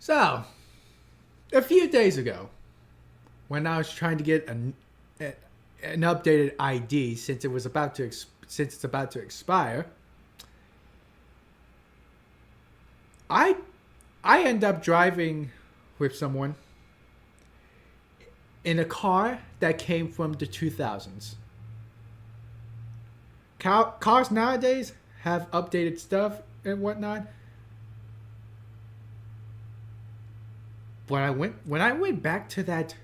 So, a few days ago, when I was trying to get an updated ID since it's about to expire, I end up driving with someone in a car that came from the 2000s. Cars nowadays have updated stuff and whatnot. But when I went back to that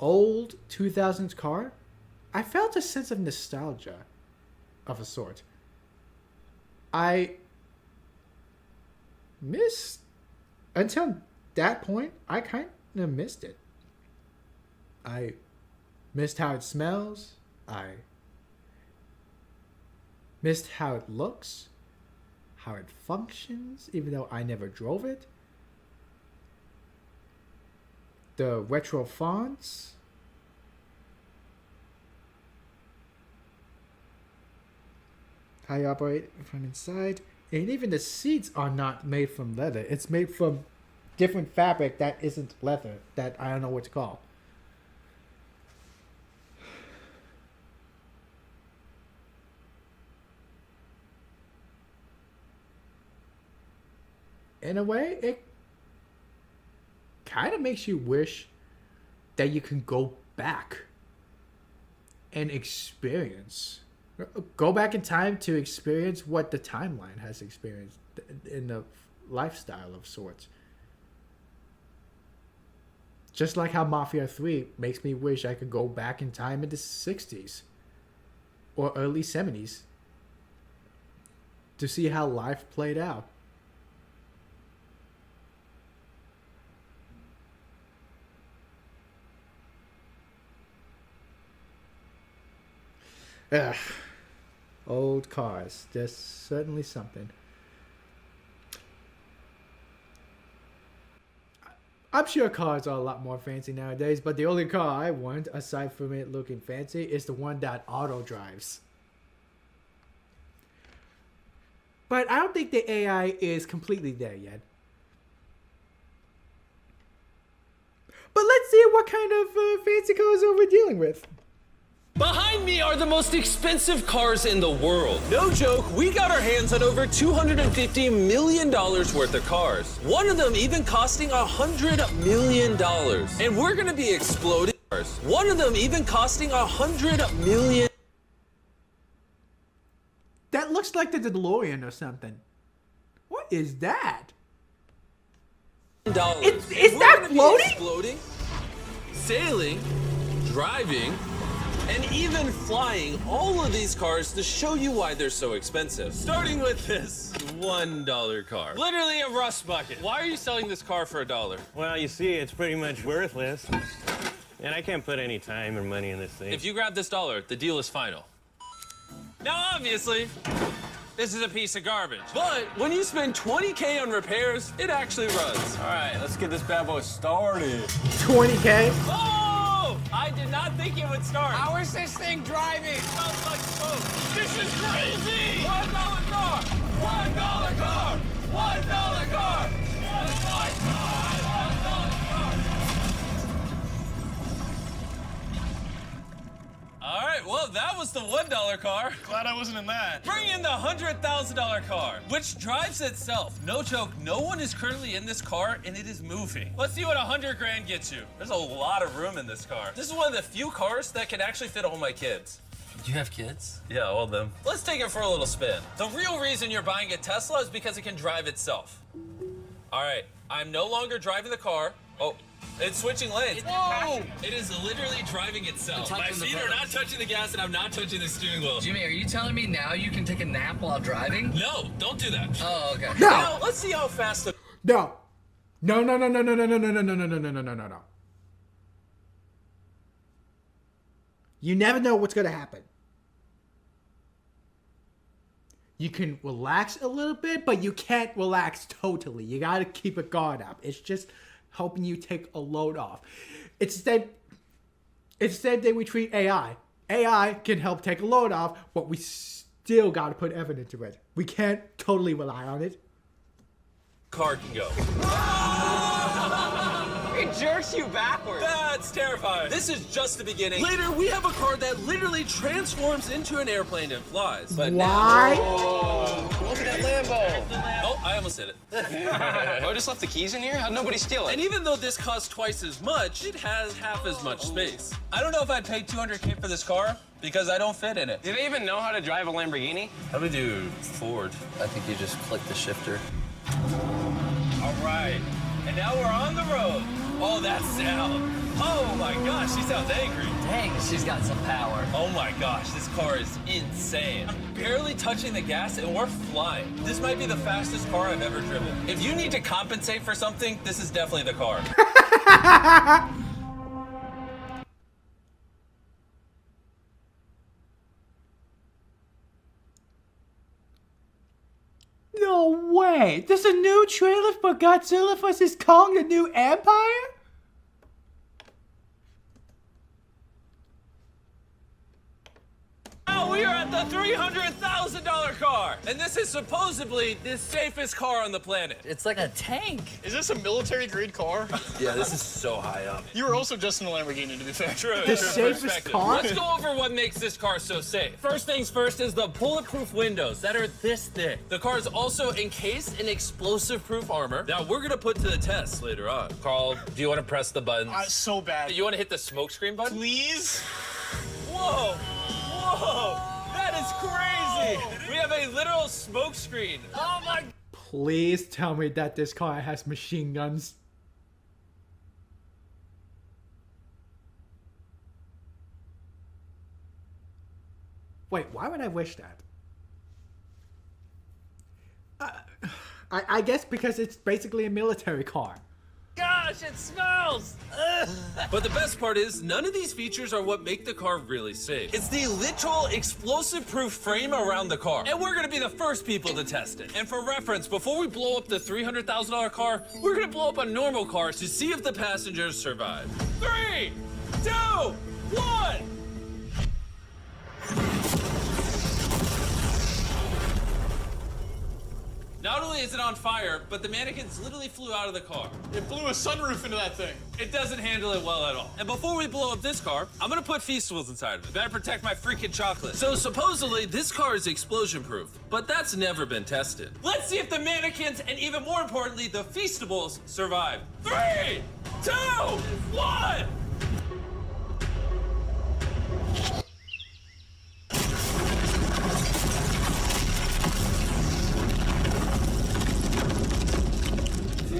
old 2000s car, I felt a sense of nostalgia of a sort. I missed, until that point, I kind of missed it. I missed how it smells. I missed how it looks, how it functions, even though I never drove it. The retro fonts. How you operate from inside. And even the seats are not made from leather. It's made from different fabric that isn't leather. That I don't know what to call. In a way, it kind of makes you wish that you can go back and go back in time to experience what the timeline has experienced in the lifestyle of sorts. Just like how Mafia 3 makes me wish I could go back in time in the 60s or early 70s to see how life played out. Ugh. Old cars. There's certainly something. I'm sure cars are a lot more fancy nowadays, but the only car I want, aside from it looking fancy, is the one that auto drives. But I don't think the AI is completely there yet. But let's see what kind of fancy cars we're dealing with. Behind me are the most expensive cars in the world. No joke, we got our hands on over $250 million worth of cars. One of them even costing $100 million. And we're gonna be exploding cars. One of them even costing $100 million. That looks like the DeLorean or something. What is that? Is that floating? Exploding, sailing, driving, and even flying all of these cars to show you why they're so expensive. Starting with this $1 car. Literally a rust bucket. Why are you selling this car for $1? Well, you see, it's pretty much worthless. And I can't put any time or money in this thing. If you grab this dollar, the deal is final. Now, obviously, this is a piece of garbage. But when you spend $20K on repairs, it actually runs. All right, let's get this bad boy started. 20K? Oh! I did not think it would start. How is this thing driving? It smells like smoke. This is crazy! $1 car! $1 car! $1 car! Oh my God! $1 car! All right, well, that was the $1 car. Glad I wasn't in that. Bring in the $100,000 car, which drives itself. No joke, no one is currently in this car, and it is moving. Let's see what 100 grand gets you. There's a lot of room in this car. This is one of the few cars that can actually fit all my kids. You have kids? Yeah, all of them. Let's take it for a little spin. The real reason you're buying a Tesla is because it can drive itself. All right, I'm no longer driving the car. Oh, it's switching lanes. Whoa! It is literally driving itself. I'm My touching the feet are not pedals. touching the gas, and I'm not touching the steering wheel. Jimmy, are you telling me now you can take a nap while driving? No, don't do that. Oh, okay. No! Now, let's see how fast the... No. No, no, no, no, no, no, no, no, no, no, no, no, no, no, no, no. You never know what's gonna happen. You can relax a little bit, but you can't relax totally. You gotta keep a guard up. It's just helping you take a load off. Instead that we treat AI. AI can help take a load off, but we still gotta put effort into it. We can't totally rely on it. car can go. It jerks you backwards. That's terrifying. This is just the beginning. Later, we have a car that literally transforms into an airplane and flies. But Why? Look at that Lambo. Oh, I almost hit it. I just left the keys in here. How'd nobody steal it? And even though this costs twice as much, it has half as much space. I don't know if I'd pay $200K for this car because I don't fit in it. Do they even know how to drive a Lamborghini? How do we do Ford? I think you just click the shifter. All right. And now we're on the road. Oh, that sound. Oh my gosh, she sounds angry. Dang, she's got some power. Oh my gosh, this car is insane. I'm barely touching the gas and we're flying. This might be the fastest car I've ever driven. If you need to compensate for something, this is definitely the car. No way! There's a new trailer for Godzilla vs. Kong: The New Empire? Now we are at the $300,000 car. And this is supposedly the safest car on the planet. It's like a tank. Is this a military-grade car? Yeah, this is so high up. You were also just in a Lamborghini, to be fair. True. The true safest perspective. car? Let's go over what makes this car so safe. First things first is the bulletproof windows that are this thick. The car is also encased in explosive-proof armor that we're gonna put to the test later on. Carl, do you want to press the buttons? So bad. You want to hit the smoke screen button? Please? Whoa! Whoa! That is crazy! We have a literal smoke screen. Oh my! Please tell me that this car has machine guns. Wait, why would I wish that? I guess because it's basically a military car. Gosh, it smells! But the best part is, none of these features are what make the car really safe. It's the literal explosive-proof frame around the car. And we're gonna be the first people to test it. And for reference, before we blow up the $300,000 car, we're gonna blow up a normal car to see if the passengers survive. 3, 2, 1! Not only is it on fire, but the mannequins literally flew out of the car. It blew a sunroof into that thing. It doesn't handle it well at all. And before we blow up this car, I'm gonna put Feastables inside of it. Better protect my freaking chocolate. So supposedly, this car is explosion-proof, but that's never been tested. Let's see if the mannequins, and even more importantly, the Feastables, survive. 3, 2, 1!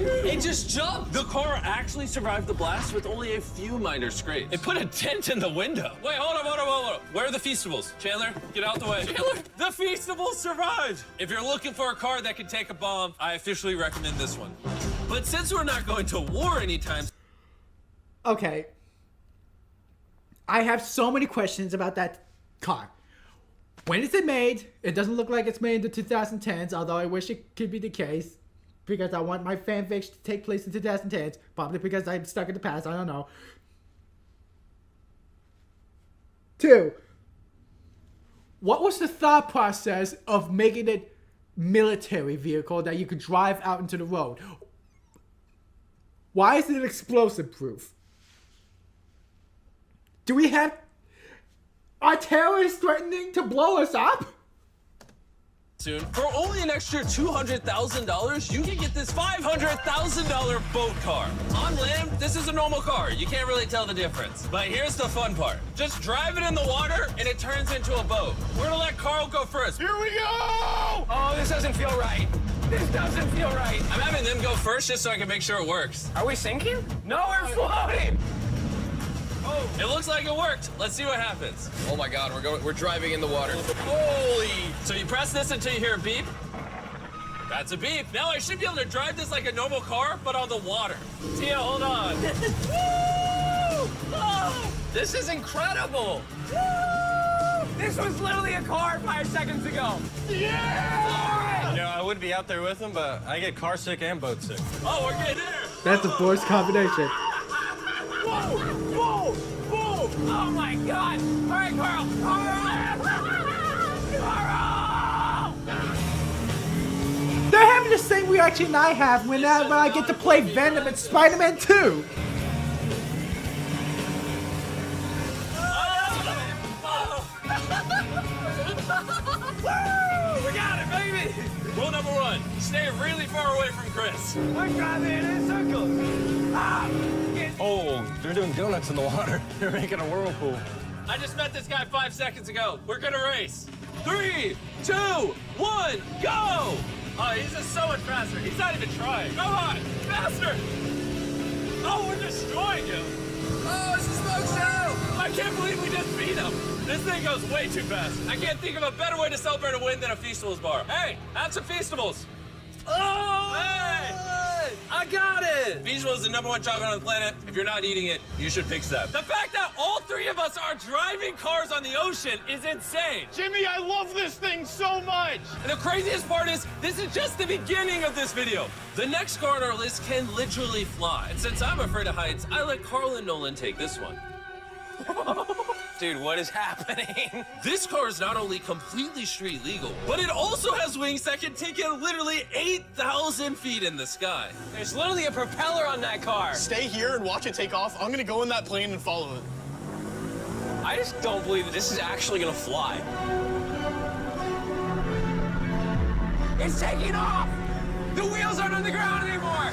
It just jumped! The car actually survived the blast with only a few minor scrapes. It put a dent in the window. Wait, hold on. Where are the Feastables? Chandler, get out the way. Chandler, the Feastables survived! If you're looking for a car that can take a bomb, I officially recommend this one. But since we're not going to war anytime... Okay. I have so many questions about that car. When is it made? It doesn't look like it's made in the 2010s, although I wish it could be the case. Because I want my fanfics to take place in 2010s. Probably because I'm stuck in the past. I don't know. 2. What was the thought process of making it military vehicle that you could drive out into the road? Why is it explosive proof? Do we have... Are terrorists threatening to blow us up? Soon. For only an extra $200,000, you can get this $500,000 boat car. On land, this is a normal car. You can't really tell the difference. But here's the fun part. Just drive it in the water, and it turns into a boat. We're gonna let Carl go first. Here we go! Oh, this doesn't feel right. This doesn't feel right. I'm having them go first just so I can make sure it works. Are we sinking? No, we're floating. It looks like it worked. Let's see what happens. Oh my God, we're driving in the water. Holy! So you press this until you hear a beep. That's a beep. Now I should be able to drive this like a normal car, but on the water. Tia, hold on. Oh, this is incredible. This was literally a car 5 seconds ago. Yeah! You know, I would be out there with them, but I get car sick and boat sick. Oh, we're getting there. That's a forced combination. Whoa! Whoa! Whoa! Oh my God! All right, Carl! Carl! They have having the same reaction I have when I get to play Venom and Spider-Man 2. We got it, baby! Rule number 1, stay really far away from Chris. We're driving in circles. Ah! Oh, they're doing donuts in the water. They're making a whirlpool. I just met this guy 5 seconds ago. We're gonna race. 3, 2, 1, go! Oh, he's just so much faster. He's not even trying. Come on, faster! Oh, we're destroying him. Oh, it's a smoke show! I can't believe we just beat him. This thing goes way too fast. I can't think of a better way to celebrate a win than a Feastables bar. Hey, have some Feastables. Oh! Hey! I got it! Feastables is the #1 chocolate on the planet. If you're not eating it, you should fix that. The fact that all 3 of us are driving cars on the ocean is insane. Jimmy, I love this thing so much! And the craziest part is, this is just the beginning of this video. The next car on our list can literally fly. And since I'm afraid of heights, I let Carl and Nolan take this one. Dude, what is happening? This car is not only completely street legal, but it also has wings that can take it literally 8,000 feet in the sky. There's literally a propeller on that car. Stay here and watch it take off. I'm gonna go in that plane and follow it. I just don't believe that this is actually gonna fly. It's taking off! The wheels aren't on the ground anymore!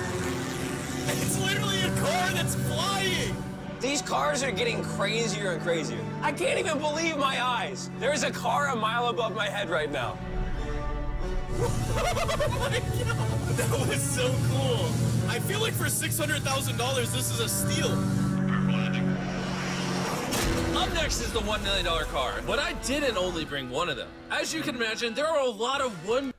It's literally a car that's flying! These cars are getting crazier and crazier. I can't even believe my eyes. There is a car a mile above my head right now. Oh my God, that was so cool. I feel like for $600,000, this is a steal. Up next is the $1 million car, but I didn't only bring one of them. As you can imagine, there are a lot of $1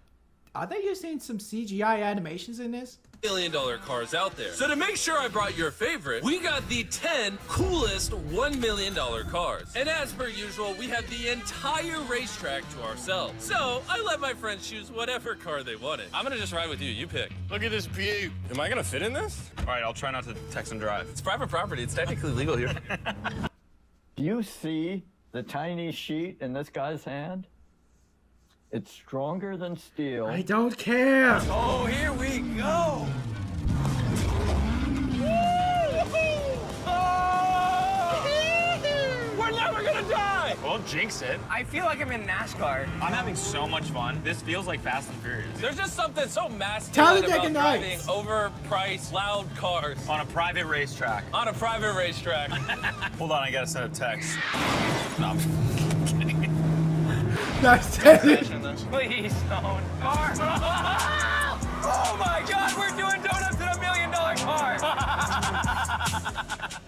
Are they using some CGI animations in this? million cars out there. So to make sure I brought your favorite, we got the 10 coolest $1 million cars. And as per usual, we have the entire racetrack to ourselves. So I let my friends choose whatever car they wanted. I'm gonna just ride with you, you pick. Look at this view. Am I gonna fit in this? All right, I'll try not to text and drive. It's private property, it's technically legal here. Do you see the tiny sheet in this guy's hand? It's stronger than steel. I don't care. Oh, here we go! We're never gonna die! Well, jinx it. I feel like I'm in NASCAR. I'm having so much fun. This feels like Fast and Furious. There's just something so masculine about Talladega driving Nights. overpriced, loud cars On a private racetrack. on a private racetrack. Hold on, I gotta send a text. No, That's it. Please don't. Car! Oh my God, we're doing donuts in $1 million car!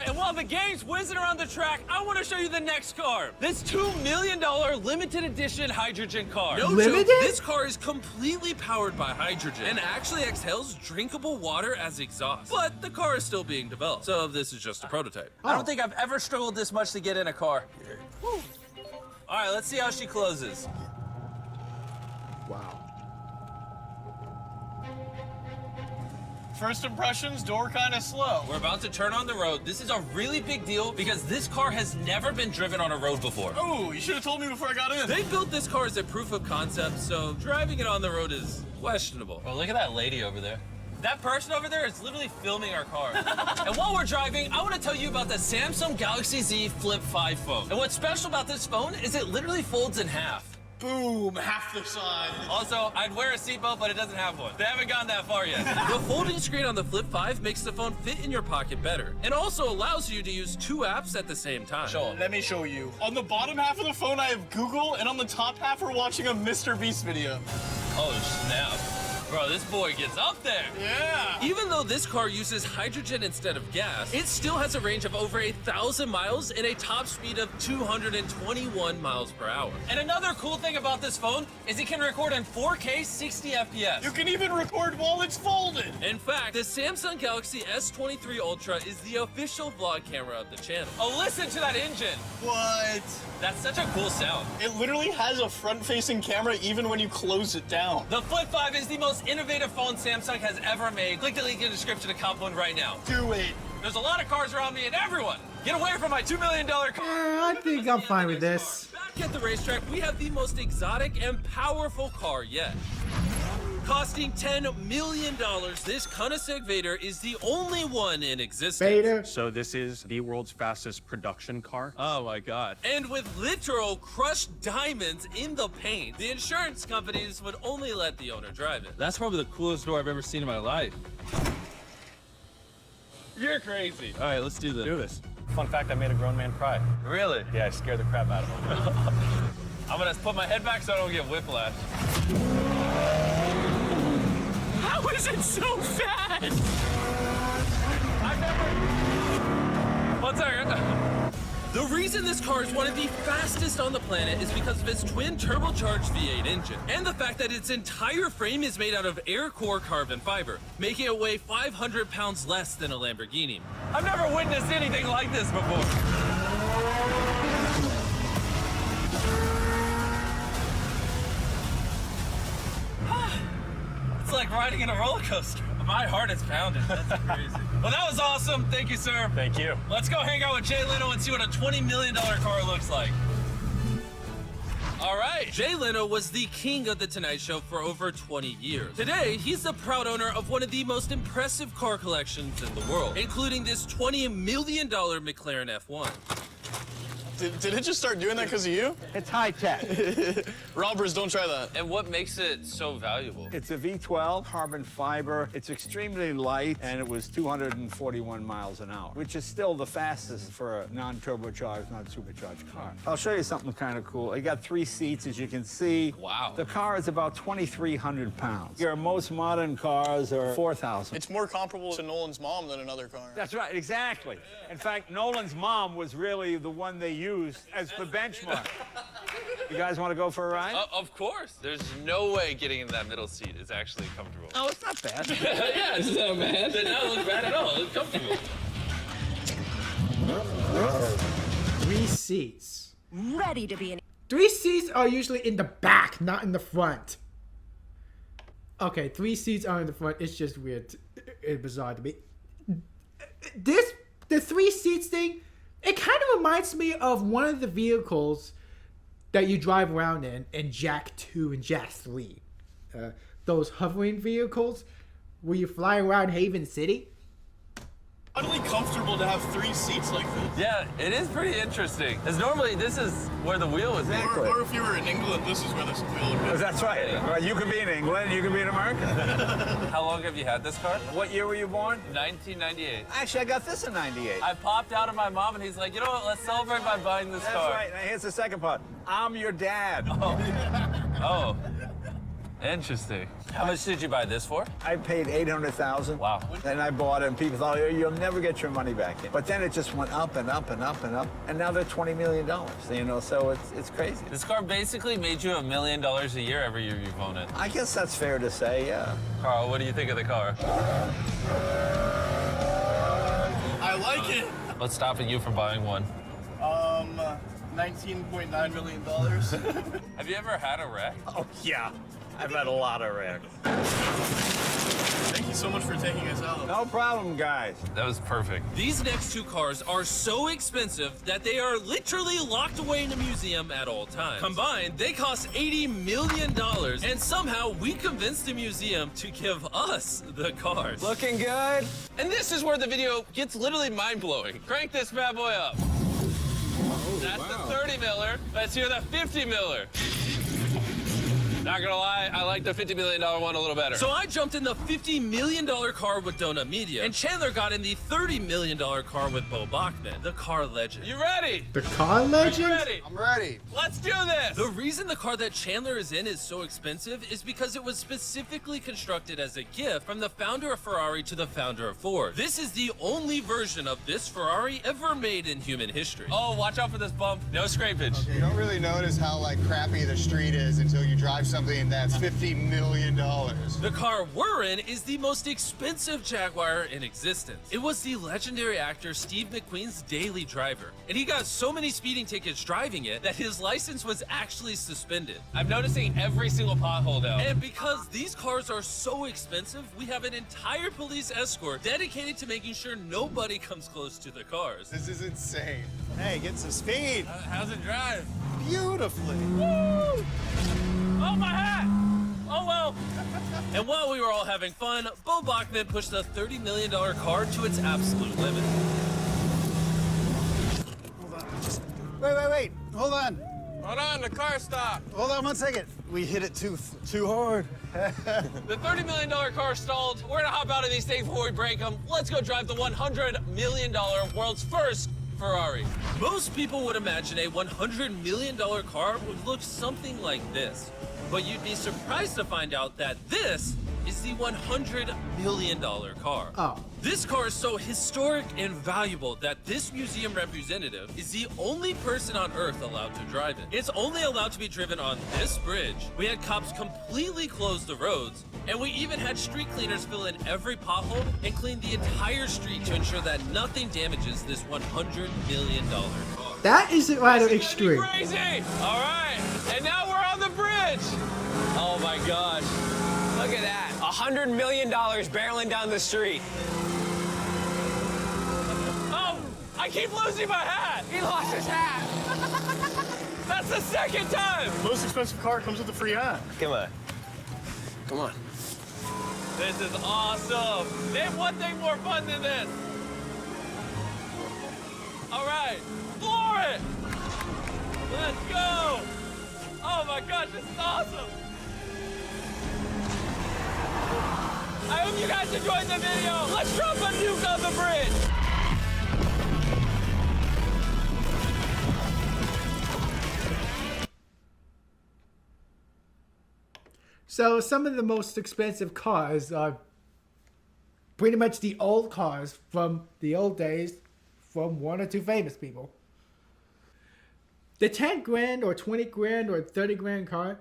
And while the game's whizzing around the track, I want to show you the next car. This $2 million limited edition hydrogen car. No Limited? joke, this car is completely powered by hydrogen and actually exhales drinkable water as exhaust. But the car is still being developed, so this is just a prototype. I don't think I've ever struggled this much to get in a car. Whew. All right, let's see how she closes. Wow. First impressions, door kind of slow. We're about to turn on the road. This is a really big deal because this car has never been driven on a road before. Oh, you should have told me before I got in. They built this car as a proof of concept, so driving it on the road is questionable. Oh, look at that lady over there. That person over there is literally filming our car. And while we're driving, I want to tell you about the Samsung Galaxy Z Flip 5 phone. And what's special about this phone is it literally folds in half. Boom, half the size. Also, I'd wear a seatbelt, but it doesn't have one. They haven't gone that far yet. The folding screen on the Flip 5 makes the phone fit in your pocket better, and also allows you to use 2 apps at the same time. Show 'em. Let me show you. On the bottom half of the phone, I have Google, and on the top half, we're watching a MrBeast video. Oh, snap. Bro, this boy gets up there. Yeah. Even though this car uses hydrogen instead of gas, it still has a range of over 1,000 miles and a top speed of 221 miles per hour. And another cool thing about this phone is it can record in 4K 60 FPS. You can even record while it's folded. In fact, the Samsung Galaxy S23 Ultra is the official vlog camera of the channel. Oh, listen to that engine. What? That's such a cool sound. It literally has a front-facing camera even when you close it down. The Flip 5 is the most innovative phone Samsung has ever made. Click the link in the description to cop one right now. Do it. There's a lot of cars around me and everyone. Get away from my $2 million car. I think I'm fine with this. Back at the racetrack, we have the most exotic and powerful car yet. Costing $10 million, this Koenigsegg Vader is the only one in existence. Vader. So this is the world's fastest production car. Oh my God. And with literal crushed diamonds in the paint, the insurance companies would only let the owner drive it. That's probably the coolest door I've ever seen in my life. You're crazy. All right, let's do this. Do this. Fun fact, I made a grown man cry. Really? Yeah, I scared the crap out of him. I'm gonna put my head back so I don't get whiplash. How is it so fast? I've never... One second. The reason this car is one of the fastest on the planet is because of its twin turbocharged V8 engine, and the fact that its entire frame is made out of air core carbon fiber, making it weigh 500 pounds less than a Lamborghini. I've never witnessed anything like this before. It's like riding in a roller coaster. My heart is pounding. That's crazy. Well, that was awesome. Thank you, sir. Thank you. Let's go hang out with Jay Leno and see what a $20 million car looks like. All right. Jay Leno was the king of The Tonight Show for over 20 years. Today, he's the proud owner of one of the most impressive car collections in the world, including this $20 million McLaren F1. Did it just start doing that because of you? It's high tech. Robbers, don't try that. And what makes it so valuable? It's a V12 carbon fiber. It's extremely light, and it was 241 miles an hour, which is still the fastest for a non-turbocharged, non-supercharged car. I'll show you something kind of cool. You got 3 seats, as you can see. Wow. The car is about 2,300 pounds. Your most modern cars are 4,000. It's more comparable to Nolan's mom than another car. That's right, exactly. In fact, Nolan's mom was really the one they used as the benchmark. You guys want to go for a ride? Of course. There's no way getting in that middle seat is actually comfortable. Oh, it's not bad. Yeah, it's not bad. It doesn't look bad at all. It's comfortable. 3 seats. Ready to be an 3 seats are usually in the back, not in the front. Okay, 3 seats are in the front. It's just weird. It's bizarre to me. The 3 seats thing, it kind of reminds me of one of the vehicles that you drive around in Jack 2 and Jack 3. Those hovering vehicles where you fly around Haven City. Oddly comfortable to have 3 seats like this. Yeah, it is pretty interesting. Because normally this is where the wheel would be. Or if you were in England, this is where this wheel would be. That's right. Well, you could be in England, you could be in America. How long have you had this car? What year were you born? 1998. Actually, I got this in 98. I popped out of my mom and he's like, you know what, let's celebrate by buying this That's car. right. Now here's the second part. I'm your dad. Oh. Interesting. How much did you buy this for? I paid $800,000. Wow. And I bought it, and people thought, oh, you'll never get your money back in. But then it just went up and up and up and up, and now they're $20 million. You know, so it's crazy. This car basically made you $1 million a year every year you've owned it. I guess that's fair to say, yeah. Carl, what do you think of the car? I like it. What's stopping you from buying one? $19.9 million. Have you ever had a wreck? Oh, yeah. I've had a lot of wrecks. Thank you so much for taking us out. No problem, guys. That was perfect. These next 2 cars are so expensive that they are literally locked away in a museum at all times. Combined, they cost $80 million, and somehow we convinced the museum to give us the cars. Looking good. And this is where the video gets literally mind-blowing. Crank this bad boy up. That's the 30 miller. Let's hear the 50 miller. Not gonna lie, I like the $50 million one a little better. So I jumped in the $50 million car with Donut Media, and Chandler got in the $30 million car with Bo Bachman, the car legend. You ready? The car legend? Are you ready? I'm ready. Let's do this! The reason the car that Chandler is in is so expensive is because it was specifically constructed as a gift from the founder of Ferrari to the founder of Ford. This is the only version of this Ferrari ever made in human history. Oh, watch out for this bump. No scrapage. You don't really notice how crappy the street is until you drive something that's $50 million. The car we're in is the most expensive Jaguar in existence. It was the legendary actor Steve McQueen's daily driver, and he got so many speeding tickets driving it that his license was actually suspended. I'm noticing every single pothole now. And because these cars are so expensive, we have an entire police escort dedicated to making sure nobody comes close to the cars. This is insane. Hey, get some speed. How's it drive? Beautifully. Woo! Oh, my hat! Oh, well. And while we were all having fun, Bo Bachman pushed the $30 million car to its absolute limit. Wait. Hold on. Hold on, the car stopped. Hold on 1 second. We hit it too hard. The $30 million car stalled. We're gonna hop out of these things before we break them. Let's go drive the $100 million world's first Ferrari. Most people would imagine a $100 million car would look something like this. But you'd be surprised to find out that this is the $100 million car. Oh. This car is so historic and valuable that this museum representative is the only person on Earth allowed to drive it. It's only allowed to be driven on this bridge. We had cops completely close the roads, and we even had street cleaners fill in every pothole and clean the entire street to ensure that nothing damages this $100 million car. That is rather This is extreme. gonna be crazy! All right, and now we're on the bridge. Oh my gosh. Look at that. $100 million barreling down the street. Oh, I keep losing my hat. He lost his hat. That's the second time. Most expensive car comes with a free hat. Come on. Come on. This is awesome. Name one thing more fun than this. All right, floor it. Let's go. Oh my gosh, this is awesome. I hope you guys enjoyed the video. Let's drop a nuke on the bridge. So some of the most expensive cars are pretty much the old cars from the old days from one or two famous people. The 10 grand or 20 grand or 30 grand car,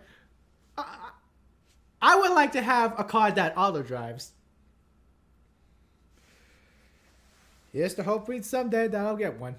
I would like to have a car that auto drives. Here's to hoping someday that I'll get one.